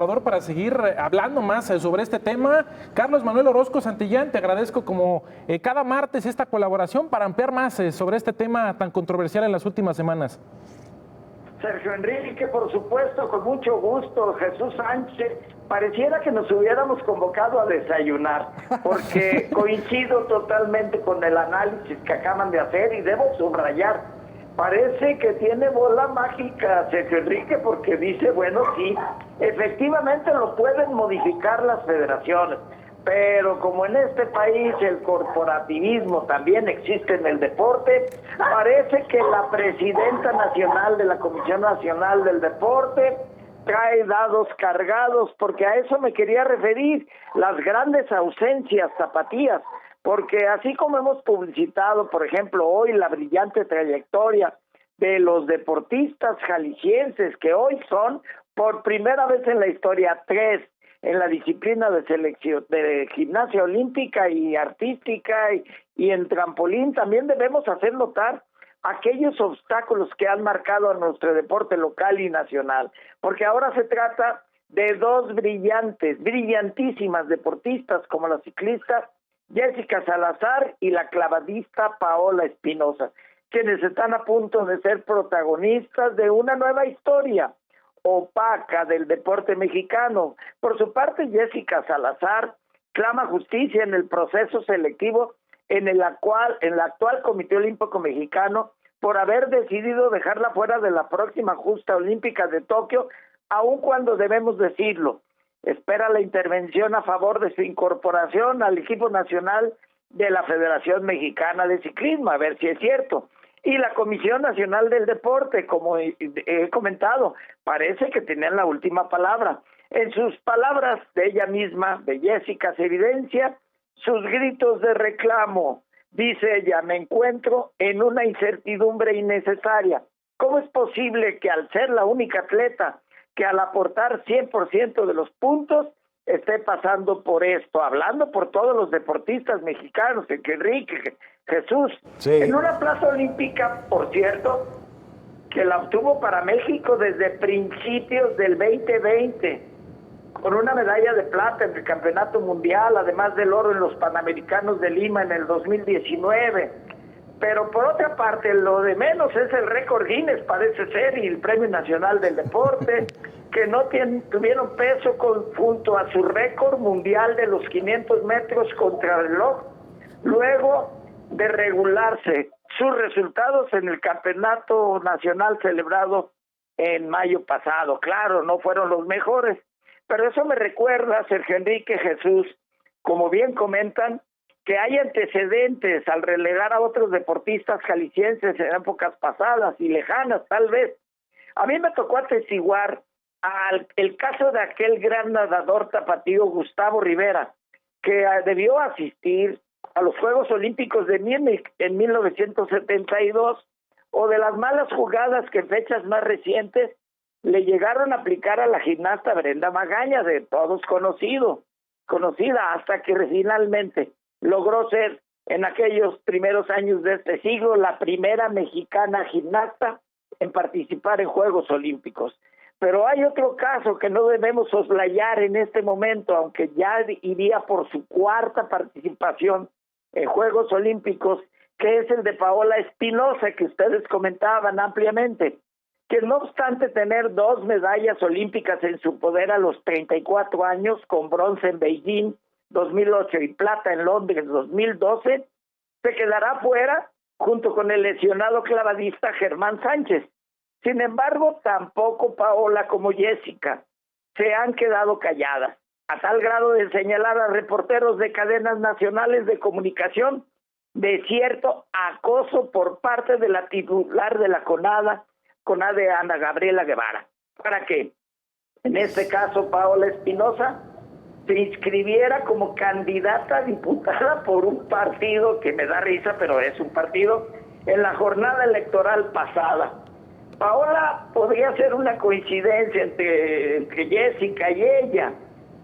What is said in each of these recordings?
para seguir hablando más sobre este tema. Carlos Manuel Orozco Santillán, te agradezco como cada martes esta colaboración para ampliar más sobre este tema tan controversial en las últimas semanas. Sergio Enrique, por supuesto, con mucho gusto. Jesús Sánchez, pareciera que nos hubiéramos convocado a desayunar, porque coincido totalmente con el análisis que acaban de hacer y debo subrayar. Parece que tiene bola mágica Sergio Enrique, porque dice, bueno, sí, efectivamente lo pueden modificar las federaciones, pero como en este país el corporativismo también existe en el deporte, parece que la presidenta nacional de la Comisión Nacional del Deporte trae dados cargados, porque a eso me quería referir, las grandes ausencias tapatías. Porque así como hemos publicitado, por ejemplo, hoy la brillante trayectoria de los deportistas jaliscienses, que hoy son, por primera vez en la historia, 3 en la disciplina de selección de gimnasia olímpica y artística y en trampolín, también debemos hacer notar aquellos obstáculos que han marcado a nuestro deporte local y nacional, porque ahora se trata de 2 brillantísimas deportistas como la ciclista Jessica Salazar y la clavadista Paola Espinosa, quienes están a punto de ser protagonistas de una nueva historia opaca del deporte mexicano. Por su parte, Jessica Salazar clama justicia en el proceso selectivo en el actual Comité Olímpico Mexicano por haber decidido dejarla fuera de la próxima justa olímpica de Tokio, aun cuando debemos decirlo, espera la intervención a favor de su incorporación al equipo nacional de la Federación Mexicana de Ciclismo, a ver si es cierto. Y la Comisión Nacional del Deporte, como he comentado, parece que tenían la última palabra. En sus palabras de ella misma, de Jessica, se evidencia sus gritos de reclamo. Dice ella, me encuentro en una incertidumbre innecesaria. ¿Cómo es posible que al ser la única atleta que al aportar 100% de los puntos esté pasando por esto? Hablando por todos los deportistas mexicanos, que Enrique, Jesús, sí. En una plaza olímpica, por cierto, que la obtuvo para México desde principios del 2020, con una medalla de plata en el Campeonato Mundial, además del oro en los Panamericanos de Lima en el 2019. Pero por otra parte, lo de menos es el récord Guinness, parece ser, y el Premio Nacional del Deporte, que no tuvieron peso junto a su récord mundial de los 500 metros contrarreloj, luego de regularse sus resultados en el Campeonato Nacional celebrado en mayo pasado. Claro, no fueron los mejores, pero eso me recuerda, Sergio Enrique, Jesús, como bien comentan, que hay antecedentes al relegar a otros deportistas jaliscienses en épocas pasadas y lejanas, tal vez. A mí me tocó atestiguar el caso de aquel gran nadador tapatío Gustavo Rivera, que debió asistir a los Juegos Olímpicos de Múnich en 1972, o de las malas jugadas que en fechas más recientes le llegaron a aplicar a la gimnasta Brenda Magaña, de todos conocida, hasta que finalmente logró ser, en aquellos primeros años de este siglo, la primera mexicana gimnasta en participar en Juegos Olímpicos. Pero hay otro caso que no debemos soslayar en este momento, aunque ya iría por su 4ª participación en Juegos Olímpicos, que es el de Paola Espinosa, que ustedes comentaban ampliamente, que no obstante tener 2 medallas olímpicas en su poder a los 34 años, con bronce en Beijing 2008 y plata en Londres 2012, se quedará fuera junto con el lesionado clavadista Germán Sánchez. Sin embargo, tampoco Paola como Jessica se han quedado calladas, a tal grado de señalar a reporteros de cadenas nacionales de comunicación de cierto acoso por parte de la titular de la CONADE, Ana Gabriela Guevara. ¿Para qué? En este caso, Paola Espinosa se inscribiera como candidata a diputada por un partido que me da risa, pero es un partido, en la jornada electoral pasada. Paola podría ser una coincidencia entre Jessica y ella,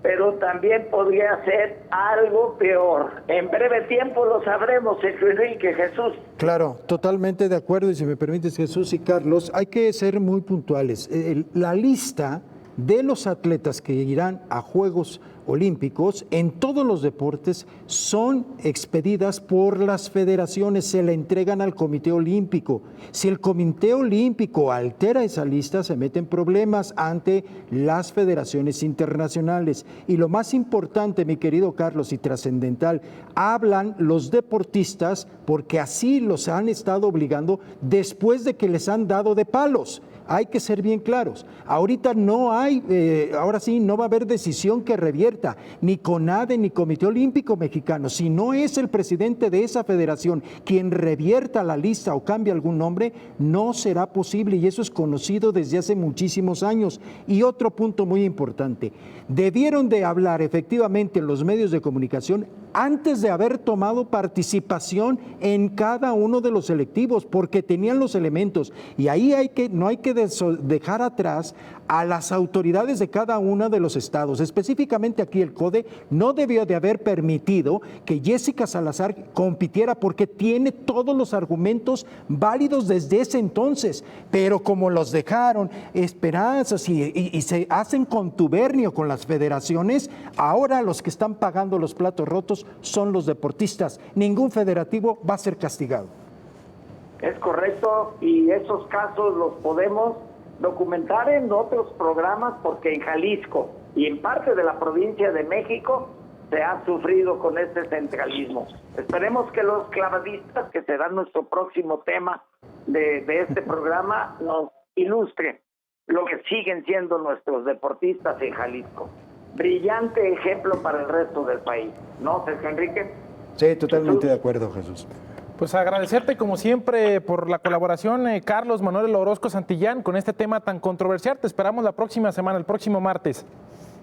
pero también podría ser algo peor. En breve tiempo lo sabremos, Sergio Enrique, Jesús. Claro, totalmente de acuerdo, y si me permites, Jesús y Carlos, hay que ser muy puntuales. La lista de los atletas que irán a Juegos Olímpicos en todos los deportes son expedidas por las federaciones, se le entregan al Comité Olímpico. Si el Comité Olímpico altera esa lista, se meten problemas ante las federaciones internacionales. Y lo más importante, mi querido Carlos, y trascendental, hablan los deportistas porque así los han estado obligando después de que les han dado de palos. Hay que ser bien claros. Ahorita no hay, ahora sí, no va a haber decisión que revierta, ni CONADE ni Comité Olímpico Mexicano. Si no es el presidente de esa federación quien revierta la lista o cambie algún nombre, no será posible, y eso es conocido desde hace muchísimos años. Y otro punto muy importante, debieron de hablar efectivamente los medios de comunicación antes de haber tomado participación en cada uno de los selectivos, porque tenían los elementos, y ahí no hay que dejar atrás a las autoridades de cada uno de los estados. Específicamente aquí el CODE no debió de haber permitido que Jessica Salazar compitiera porque tiene todos los argumentos válidos desde ese entonces, pero como los dejaron esperanzas y se hacen contubernio con las federaciones, ahora los que están pagando los platos rotos son los deportistas. Ningún federativo va a ser castigado. Es correcto, y esos casos los podemos documentar en otros programas, porque en Jalisco y en parte de la provincia de México se ha sufrido con este centralismo. Esperemos que los clavadistas, que será nuestro próximo tema de este programa, nos ilustren lo que siguen siendo nuestros deportistas en Jalisco. Brillante ejemplo para el resto del país, ¿no, Sergio Enrique? Sí, totalmente de acuerdo, Jesús. Pues agradecerte como siempre por la colaboración, Carlos Manuel Orozco Santillán, con este tema tan controversial. Te esperamos la próxima semana, el próximo martes.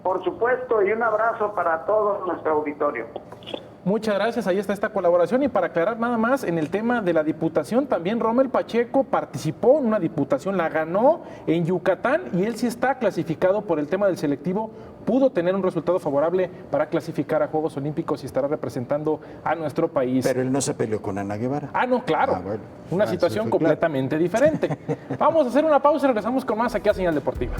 Por supuesto, y un abrazo para todo nuestro auditorio. Muchas gracias, ahí está esta colaboración. Y para aclarar nada más, en el tema de la diputación, también Rommel Pacheco participó en una diputación, la ganó en Yucatán, y él sí está clasificado por el tema del selectivo, pudo tener un resultado favorable para clasificar a Juegos Olímpicos y estará representando a nuestro país. Pero él no se peleó con Ana Guevara. Ah, no, claro, Bueno. una situación Eso fue completamente diferente. Vamos a hacer una pausa y regresamos con más aquí a Señal Deportiva.